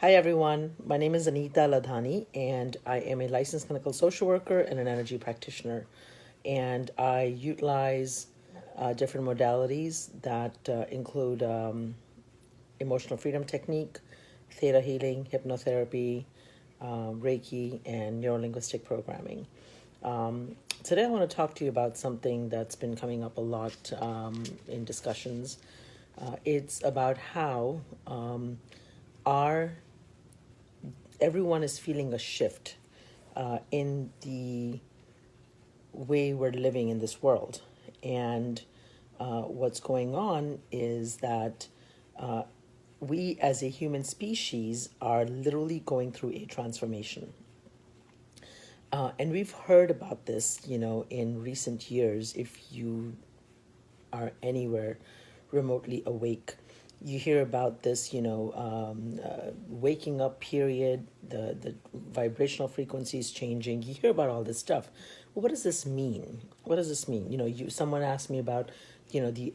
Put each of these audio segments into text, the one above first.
Hi, everyone. My name is Anita Ladhani, and I am a licensed clinical social worker and an energy practitioner. And I utilize different modalities that include emotional freedom technique, theta healing, hypnotherapy, Reiki, and neurolinguistic programming. Today, I want to talk to you about something that's been coming up a lot in discussions. It's about how our everyone is feeling a shift in the way we're living in this world. And what's going on is that we as a human species are literally going through a transformation. And we've heard about this, in recent years. If you are anywhere remotely awake, you hear about this, waking up period, the vibrational frequencies changing. You hear about all this stuff. Well, what does this mean? What does this mean? Someone asked me about, the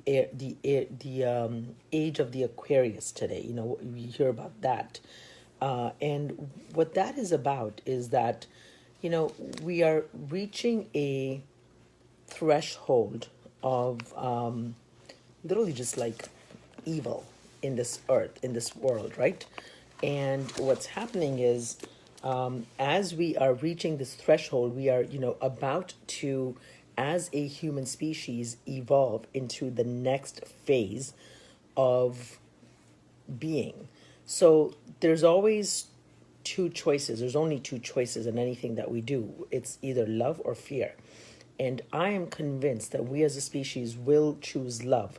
age of the Aquarius today. We hear about that, and what that is about is that, we are reaching a threshold of literally just like evil in this earth, in this world, right? And what's happening is, as we are reaching this threshold, we are, about to, as a human species, evolve into the next phase of being. So there's always two choices. There's only two choices in anything that we do. It's either love or fear. And I am convinced that we as a species will choose love,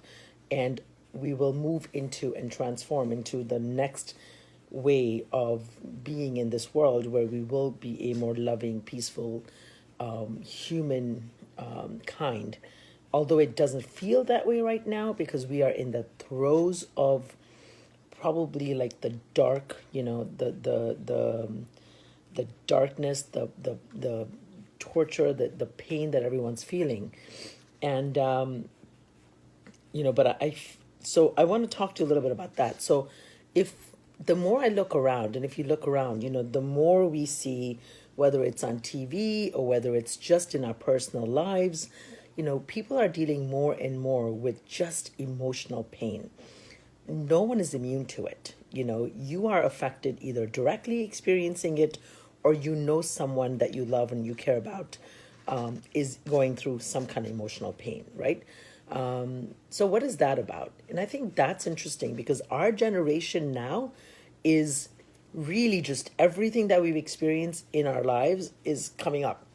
and we will move into and transform into the next way of being in this world, where we will be a more loving, peaceful, human kind. Although it doesn't feel that way right now, because we are in the throes of probably like the dark, the darkness, the torture, the pain that everyone's feeling. And so I want to talk to you a little bit about that. So if the more I look around, and if you look around, the more we see, whether it's on TV or whether it's just in our personal lives, people are dealing more and more with just emotional pain. No one is immune to it. You are affected, either directly experiencing it, or someone that you love and you care about is going through some kind of emotional pain, right? So what is that about? And I think that's interesting, because our generation now is really just everything that we've experienced in our lives is coming up.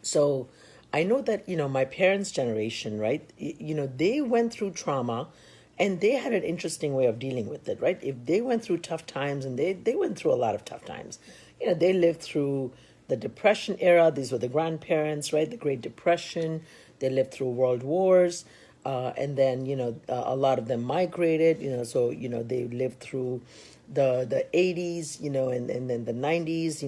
So I know that, my parents' generation, right? They went through trauma, and they had an interesting way of dealing with it, right? If they went through tough times, and they went through a lot of tough times, they lived through the Depression era. These were the grandparents, right? The Great Depression. They lived through world wars. And then, a lot of them migrated, so, they lived through the 80s, and then the 90s,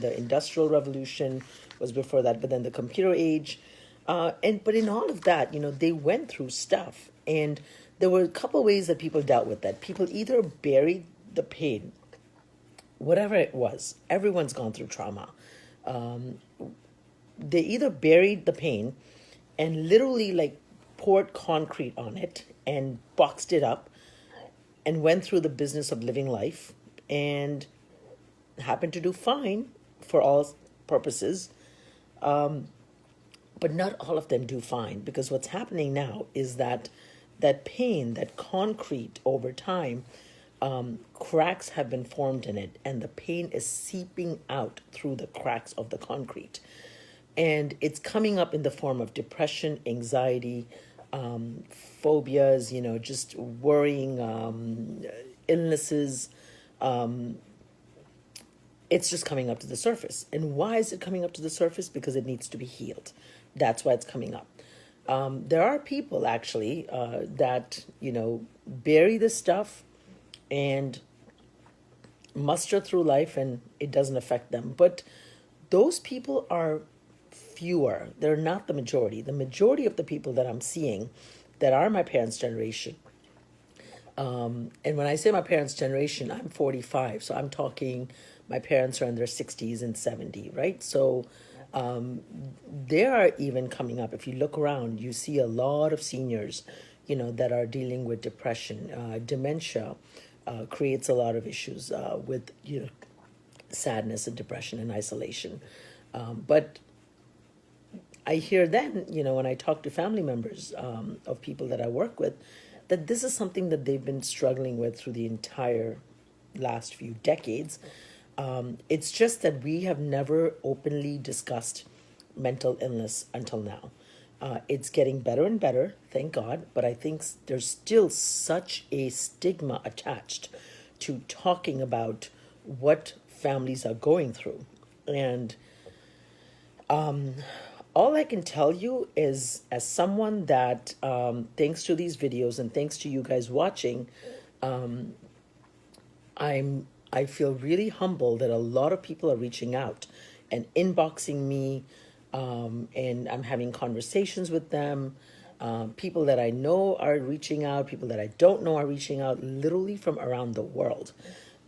the Industrial Revolution was before that, but then the computer age. But in all of that, they went through stuff. And there were a couple of ways that people dealt with that. People either buried the pain, whatever it was. Everyone's gone through trauma. They either buried the pain and literally like poured concrete on it and boxed it up and went through the business of living life and happened to do fine for all purposes. But not all of them do fine, because what's happening now is that pain, that concrete, over time, cracks have been formed in it, and the pain is seeping out through the cracks of the concrete. And it's coming up in the form of depression, anxiety, phobias, just worrying, illnesses. It's just coming up to the surface. And why is it coming up to the surface? Because it needs to be healed. That's why it's coming up. There are people actually that, bury this stuff and muster through life, and it doesn't affect them. But those people are fewer. They're not the majority. The majority of the people that I'm seeing that are my parents' generation And when I say my parents' generation, I'm 45. So I'm talking my parents are in their 60s and 70, right? So they are even coming up. If you look around, you see a lot of seniors, that are dealing with depression. Dementia creates a lot of issues with, sadness and depression and isolation. But I hear then, when I talk to family members of people that I work with, that this is something that they've been struggling with through the entire last few decades. It's just that we have never openly discussed mental illness until now. It's getting better and better, thank God, but I think there's still such a stigma attached to talking about what families are going through. And all I can tell you is, as someone that, thanks to these videos and thanks to you guys watching, I feel really humble that a lot of people are reaching out and inboxing me, and I'm having conversations with them. People that I know are reaching out. People that I don't know are reaching out, literally from around the world.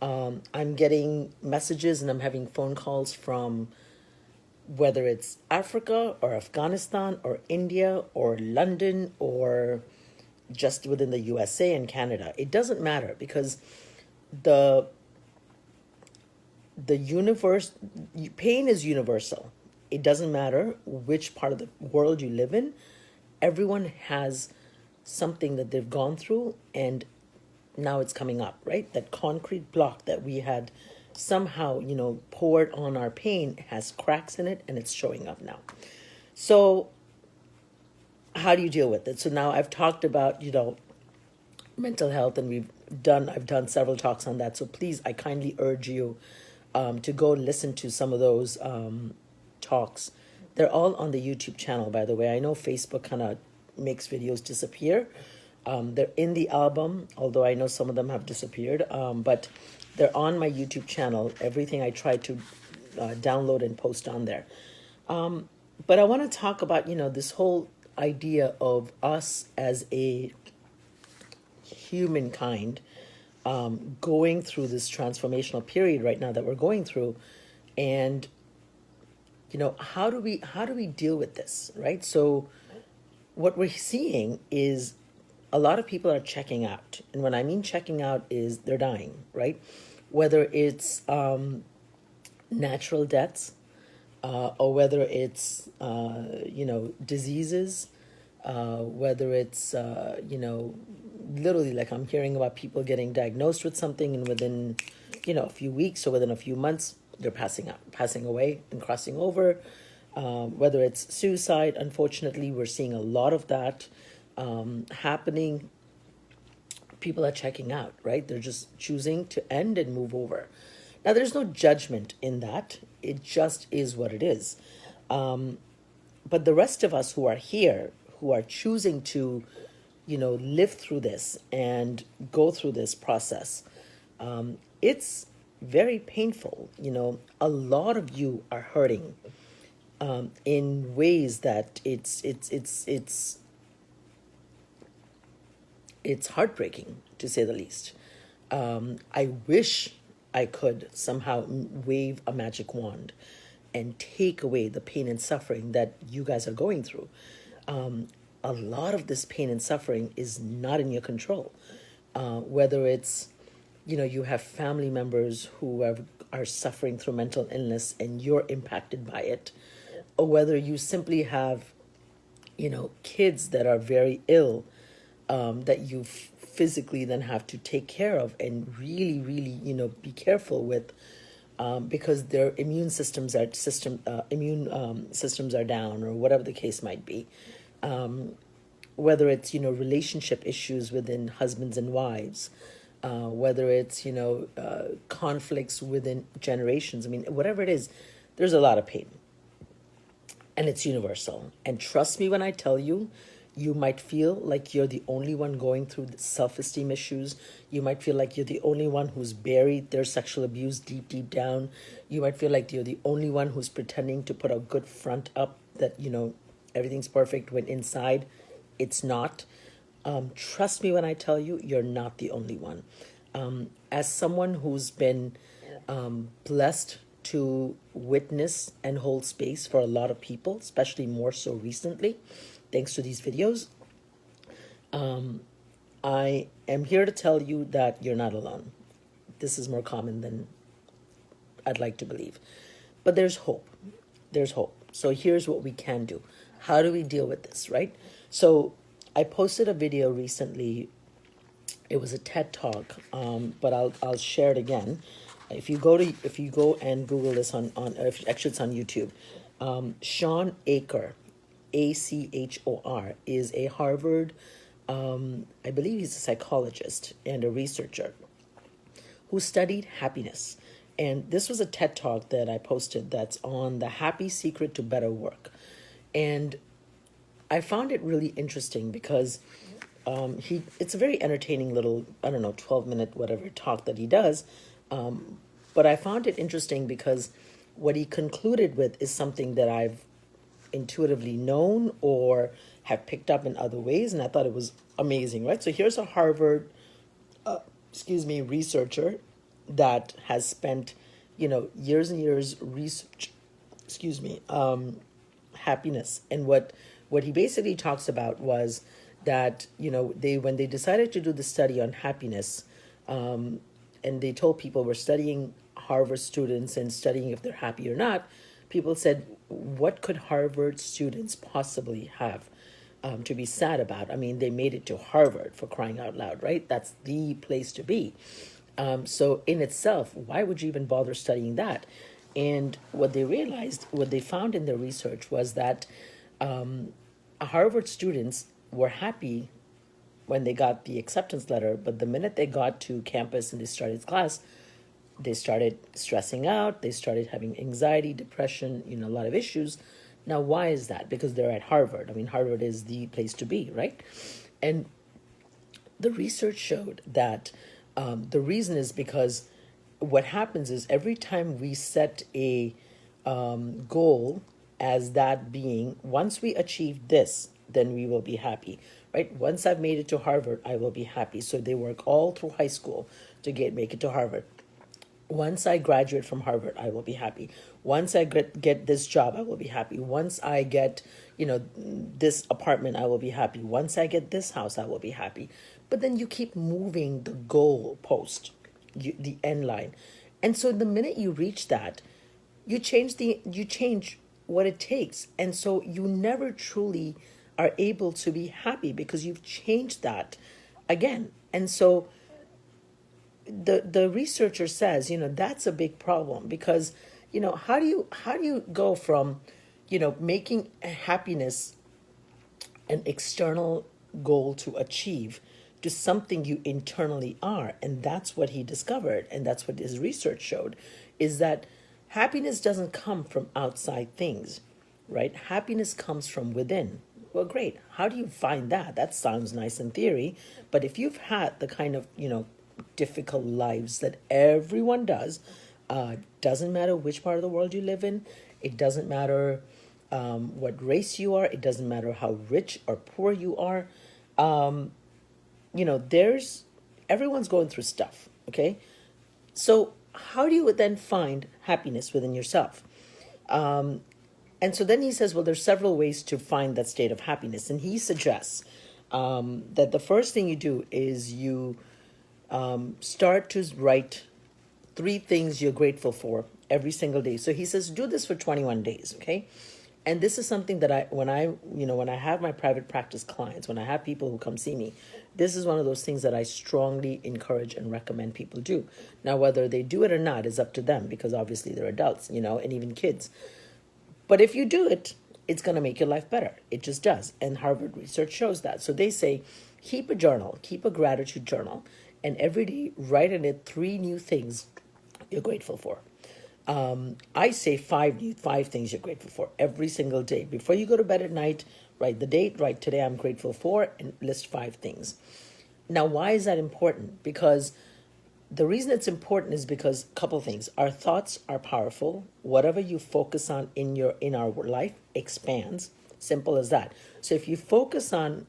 I'm getting messages and I'm having phone calls from, whether it's Africa or Afghanistan or India or London or just within the USA and Canada. It doesn't matter, because the universe, pain is universal. It doesn't matter which part of the world you live in. Everyone has something that they've gone through, and now it's coming up, right? That concrete block that we had somehow, poured on our pain has cracks in it, and it's showing up now. So how do you deal with it? So now I've talked about, mental health, and I've done several talks on that. So please, I kindly urge you to go listen to some of those talks. They're all on the YouTube channel, by the way. I know Facebook kind of makes videos disappear. They're in the album, although I know some of them have disappeared. But they're on my YouTube channel. Everything I try to download and post on there. But I want to talk about, this whole idea of us as a humankind going through this transformational period right now that we're going through, and how do we deal with this, right? So what we're seeing is a lot of people are checking out, and when I mean checking out is they're dying, right? Whether it's natural deaths, or whether it's diseases, whether it's literally, like, I'm hearing about people getting diagnosed with something, and within a few weeks or within a few months they're passing away and crossing over. Whether it's suicide, unfortunately we're seeing a lot of that happening. People are checking out, right? They're just choosing to end and move over. Now, there's no judgment in that. It just is what it is. But the rest of us who are here, who are choosing to, live through this and go through this process, it's very painful. A lot of you are hurting in ways that it's heartbreaking, to say the least. I wish I could somehow wave a magic wand and take away the pain and suffering that you guys are going through. A lot of this pain and suffering is not in your control. Whether it's, you have family members who are suffering through mental illness and you're impacted by it, or whether you simply have, kids that are very ill, that you physically then have to take care of and really, really, be careful with, because their immune systems are down, or whatever the case might be. Whether it's, relationship issues within husbands and wives, whether it's, conflicts within generations. I mean, whatever it is, there's a lot of pain. And it's universal. And trust me when I tell you, you might feel like you're the only one going through the self-esteem issues. You might feel like you're the only one who's buried their sexual abuse deep, deep down. You might feel like you're the only one who's pretending to put a good front up that, everything's perfect, when inside it's not. Trust me when I tell you, you're not the only one. As someone who's been blessed to witness and hold space for a lot of people, especially more so recently, thanks to these videos, I am here to tell you that you're not alone. This is more common than I'd like to believe. But there's hope. There's hope. So here's what we can do. How do we deal with this, right? So I posted a video recently. It was a TED talk, but I'll share it again. If you go and Google this actually it's on YouTube. Sean Aker, Achor, is a Harvard, I believe he's a psychologist and a researcher who studied happiness. And this was a TED talk that I posted that's on the happy secret to better work. And I found it really interesting because it's a very entertaining little, I don't know, 12-minute whatever talk that he does. But I found it interesting because what he concluded with is something that I've intuitively known or have picked up in other ways. And I thought it was amazing, right? So here's a Harvard, researcher that has spent, years and years research, happiness. And what he basically talks about was that, when they decided to do the study on happiness, and they told people we're studying Harvard students and studying if they're happy or not, people said, what could Harvard students possibly have to be sad about? I mean, they made it to Harvard, for crying out loud, right? That's the place to be. So in itself, why would you even bother studying that? And what they found in their research was that Harvard students were happy when they got the acceptance letter, but the minute they got to campus and they started class, they started stressing out, they started having anxiety, depression, a lot of issues. Now, why is that? Because they're at Harvard. I mean, Harvard is the place to be, right? And the research showed that the reason is because what happens is every time we set a goal as that being, once we achieve this, then we will be happy, right? Once I've made it to Harvard, I will be happy. So they work all through high school to make it to Harvard. Once I graduate from Harvard, I will be happy. Once I get this job, I will be happy. Once I get, this apartment, I will be happy. Once I get this house, I will be happy. But then you keep moving the goal post, the end line. And so the minute you reach that, you change what it takes. And so you never truly are able to be happy because you've changed that again. And so the researcher says, that's a big problem because, how do you go from, making happiness an external goal to achieve to something you internally are? And that's what he discovered, and that's what his research showed, is that happiness doesn't come from outside things, right? Happiness comes from within. Well, great. How do you find that? That sounds nice in theory, but if you've had the kind of, difficult lives that everyone does, doesn't matter which part of the world you live in, it doesn't matter what race you are, it doesn't matter how rich or poor you are, everyone's going through stuff, okay? So how do you then find happiness within yourself? And so then he says, well, there's several ways to find that state of happiness. And he suggests that the first thing you do is you start to write 3 things you're grateful for every single day. So he says, do this for 21 days, okay? And this is something that when I have my private practice clients, when I have people who come see me, this is one of those things that I strongly encourage and recommend people do. Now, whether they do it or not is up to them because obviously they're adults, and even kids. But if you do it, it's going to make your life better. It just does. And Harvard research shows that. So they say, keep a journal, keep a gratitude journal, and every day write in it 3 new things you're grateful for. I say 5 things you're grateful for every single day. Before you go to bed at night, write the date, write today I'm grateful for, and list 5 things. Now, why is that important? Because the reason it's important is because a couple things. Our thoughts are powerful. Whatever you focus on in our life expands. Simple as that. So if you focus on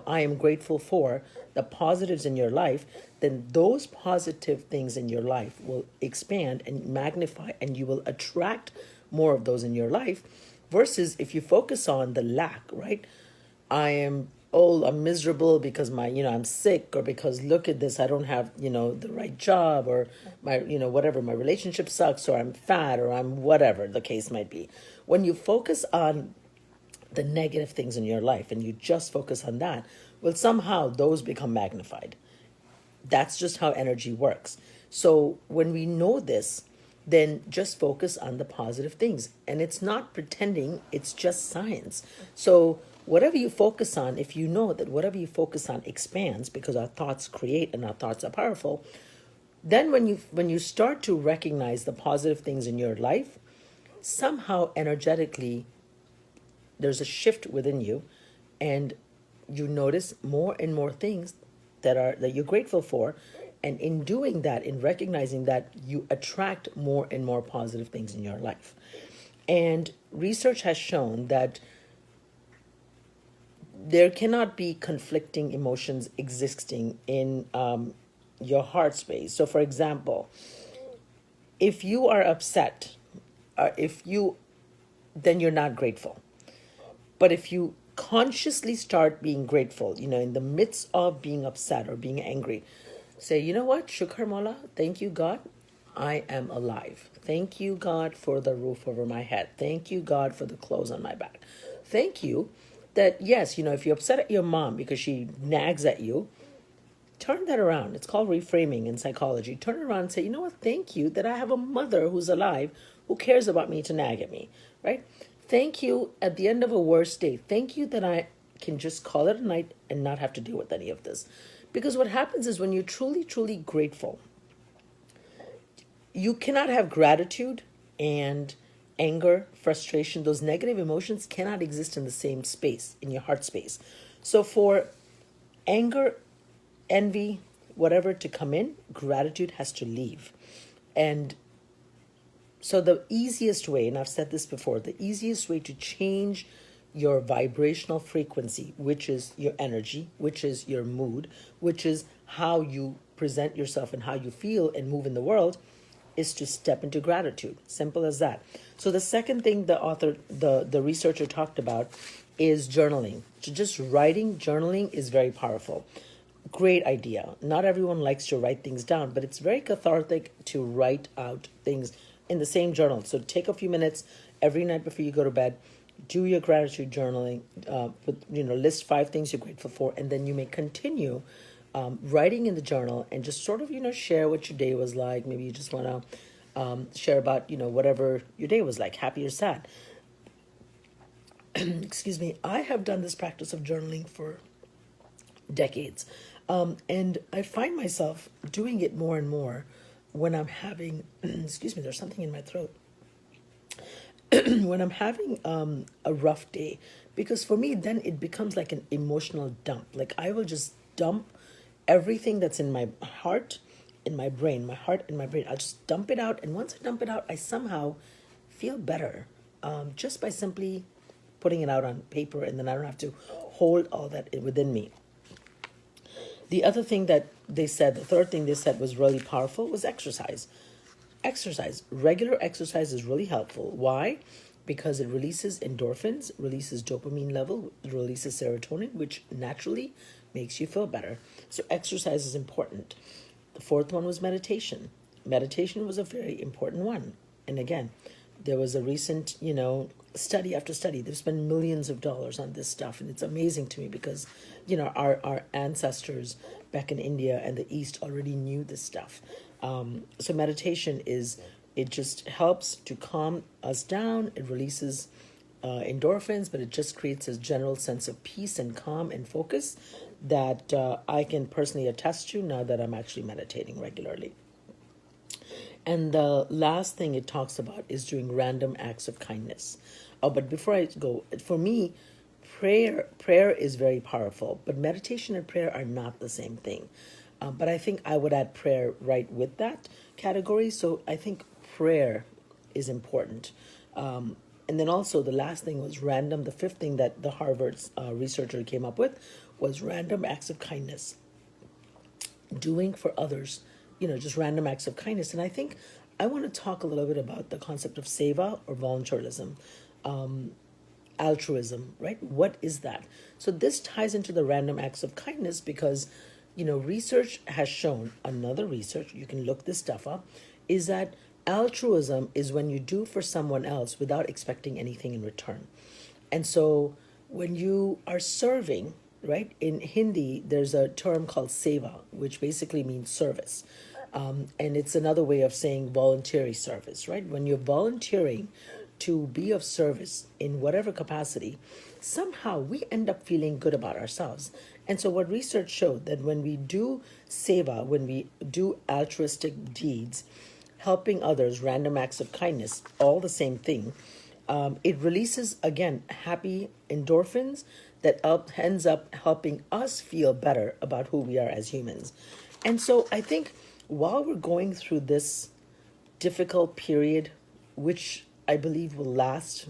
I am grateful for the positives in your life, then those positive things in your life will expand and magnify, and you will attract more of those in your life. Versus if you focus on the lack, right? I am, oh, I'm miserable because I'm sick, or because look at this, I don't have, the right job, or my, whatever, my relationship sucks, or I'm fat, or I'm whatever the case might be. When you focus on the negative things in your life and you just focus on that, well, somehow those become magnified. That's just how energy works. So when we know this, then just focus on the positive things. And it's not pretending, it's just science. So whatever you focus on, if you know that whatever you focus on expands, because our thoughts create and our thoughts are powerful, then when you start to recognize the positive things in your life, somehow energetically there's a shift within you, and you notice more and more things that you're grateful for, and in doing that, in recognizing that, you attract more and more positive things in your life. And research has shown that there cannot be conflicting emotions existing in your heart space. So for example, if you are upset, if you then you're not grateful. But if you consciously start being grateful, in the midst of being upset or being angry, say, you know what, Shukar Mola, thank you, God, I am alive. Thank you, God, for the roof over my head. Thank you, God, for the clothes on my back. Thank you that, yes, if you're upset at your mom because she nags at you, turn that around. It's called reframing in psychology. Turn it around and say, you know what, thank you that I have a mother who's alive who cares about me to nag at me, right? Thank you at the end of a worst day. Thank you that I can just call it a night and not have to deal with any of this. Because what happens is when you're truly, truly grateful, you cannot have gratitude and anger, frustration. Those negative emotions cannot exist in the same space, in your heart space. So for anger, envy, whatever to come in, gratitude has to leave. And so the easiest way, and I've said this before, the easiest way to change your vibrational frequency, which is your energy, which is your mood, which is how you present yourself and how you feel and move in the world, is to step into gratitude. Simple as that. So the second thing the researcher talked about is journaling. So just writing, journaling is very powerful. Great idea. Not everyone likes to write things down, but it's very cathartic to write out things in the same journal. So take a few minutes every night before you go to bed, do your gratitude journaling, list 5 things you're grateful for, and then you may continue writing in the journal and just sort of, share what your day was like. Maybe you just want to share about, whatever your day was like, happy or sad. Excuse me. I have done this practice of journaling for decades. And I find myself doing it more and more when I'm having, excuse me, there's something in my throat. When I'm having a rough day, because for me, then it becomes like an emotional dump. Like I will just dump everything that's in my heart, in my brain, my heart and my brain. I'll just dump it out. And once I dump it out, I somehow feel better just by simply putting it out on paper, and then I don't have to hold all that within me. The other thing that they said, the third thing they said was really powerful was exercise. Regular exercise is really helpful. Why? Because it releases endorphins, releases dopamine level, releases serotonin, which naturally makes you feel better. So exercise is important. The fourth one was meditation. Meditation was a very important one. And again, there was a recent, study after study. They've spent millions of dollars on this stuff. And it's amazing to me because, our ancestors back in India and the East already knew this stuff. So meditation it just helps to calm us down. It releases endorphins, but it just creates a general sense of peace and calm and focus that I can personally attest to now that I'm actually meditating regularly. And the last thing it talks about is doing random acts of kindness. Oh, but before I go, for me, prayer is very powerful, but meditation and prayer are not the same thing. But I think I would add prayer right with that category. So I think prayer is important. And then also the last thing was random. The fifth thing that the Harvard researcher came up with was random acts of kindness, doing for others, just random acts of kindness. And I think I want to talk a little bit about the concept of seva or voluntarism, altruism, right? What is that? So this ties into the random acts of kindness because, research has shown, another research, you can look this stuff up, is that altruism is when you do for someone else without expecting anything in return. And so when you are serving, right, in Hindi, there's a term called seva, which basically means service. And it's another way of saying voluntary service, right? When you're volunteering to be of service in whatever capacity, somehow we end up feeling good about ourselves. And so what research showed that when we do seva, when we do altruistic deeds, helping others, random acts of kindness, all the same thing, it releases, again, happy endorphins that ends up helping us feel better about who we are as humans. And so I think while we're going through this difficult period, which I believe will last,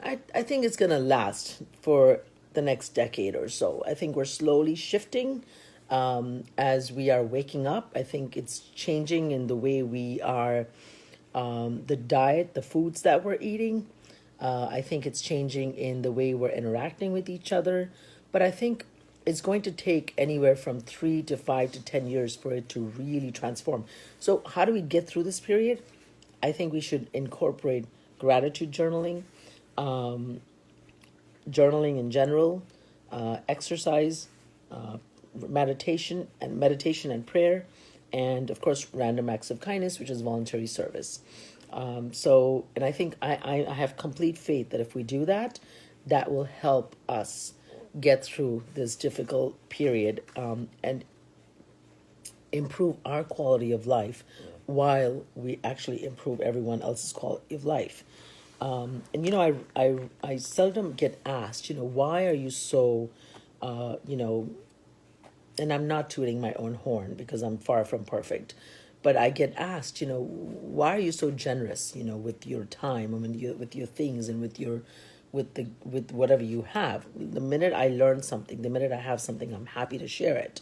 I think it's going to last for the next decade or so. I think we're slowly shifting as we are waking up. I think it's changing in the way we are, the diet, the foods that we're eating. I think it's changing in the way we're interacting with each other. But I think it's going to take anywhere from 3 to 5 to 10 years for it to really transform. So how do we get through this period? I think we should incorporate gratitude journaling, journaling in general, exercise, meditation and prayer, and of course random acts of kindness, which is voluntary service. And I think I have complete faith that if we do that, that will help us get through this difficult period and improve our quality of life while we actually improve everyone else's quality of life. I seldom get asked, why are you so, and I'm not tooting my own horn because I'm far from perfect, but I get asked, why are you so generous, with your time and with your things and with whatever you have. The minute I learn something, the minute I have something, I'm happy to share it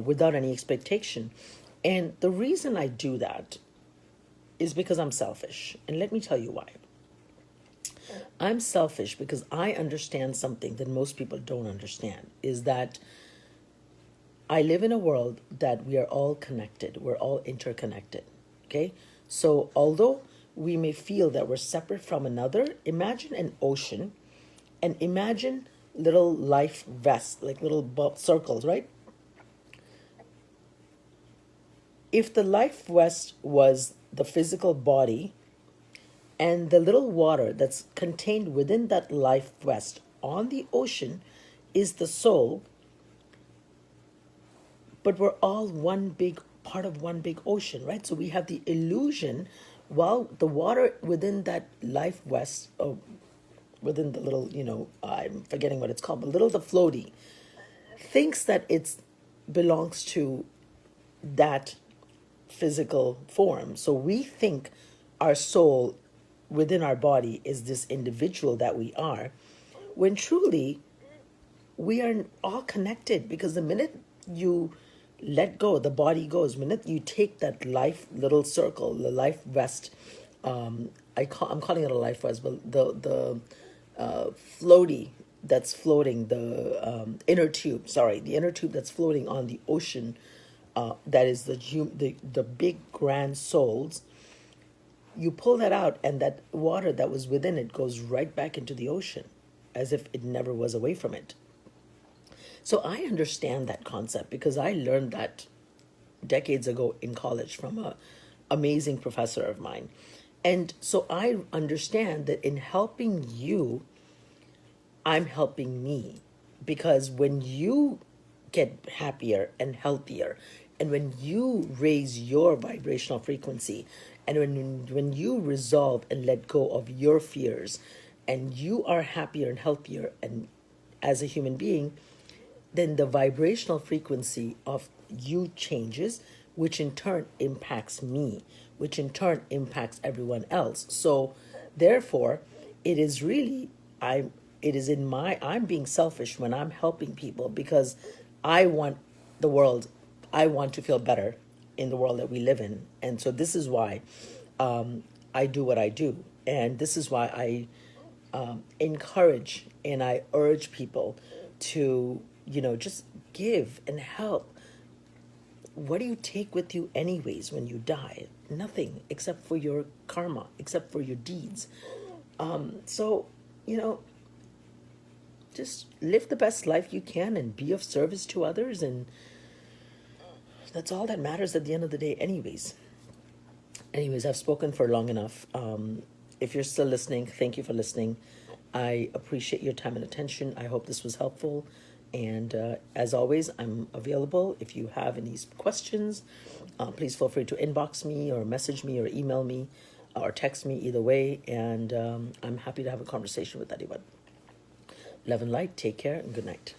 without any expectation. And the reason I do that is because I'm selfish. And let me tell you why. I'm selfish because I understand something that most people don't understand, is that I live in a world that we are all connected. We're all interconnected, okay? So although we may feel that we're separate from another, imagine an ocean and imagine little life vests, like little circles, right? If the life vest was the physical body and the little water that's contained within that life vest on the ocean is the soul, but we're all one big part of one big ocean, right? So we have the illusion, while the water within that life vest, within the little, I'm forgetting what it's called, but the floaty, thinks that it belongs to that physical form. So we think our soul within our body is this individual that we are, when truly we are all connected, because the minute you let go, the body goes. The minute you take that life little circle, the life vest, I'm calling it a life vest, but the floaty that's floating, the inner tube that's floating on the ocean, that is the big grand souls. You pull that out, and that water that was within it goes right back into the ocean, as if it never was away from it. So I understand that concept because I learned that decades ago in college from an amazing professor of mine. And so I understand that in helping you, I'm helping me, because when you get happier and healthier, and when you raise your vibrational frequency, and when you resolve and let go of your fears, and you are happier and healthier and as a human being, then the vibrational frequency of you changes, which in turn impacts me, which in turn impacts everyone else. So therefore, it is really, it is in I'm being selfish when I'm helping people because I want the world, I want to feel better in the world that we live in. And so this is why I do what I do. And this is why I encourage and I urge people to, just give and help. What do you take with you anyways when you die? Nothing except for your karma, except for your deeds. So, just live the best life you can and be of service to others, and that's all that matters at the end of the day anyways. I've spoken for long enough. If you're still listening, thank you for listening. I appreciate your time and attention. I hope this was helpful, and as always, I'm available. If you have any questions, please feel free to inbox me or message me or email me or text me, either way, and I'm happy to have a conversation with anyone. Love and light. Take care and good night.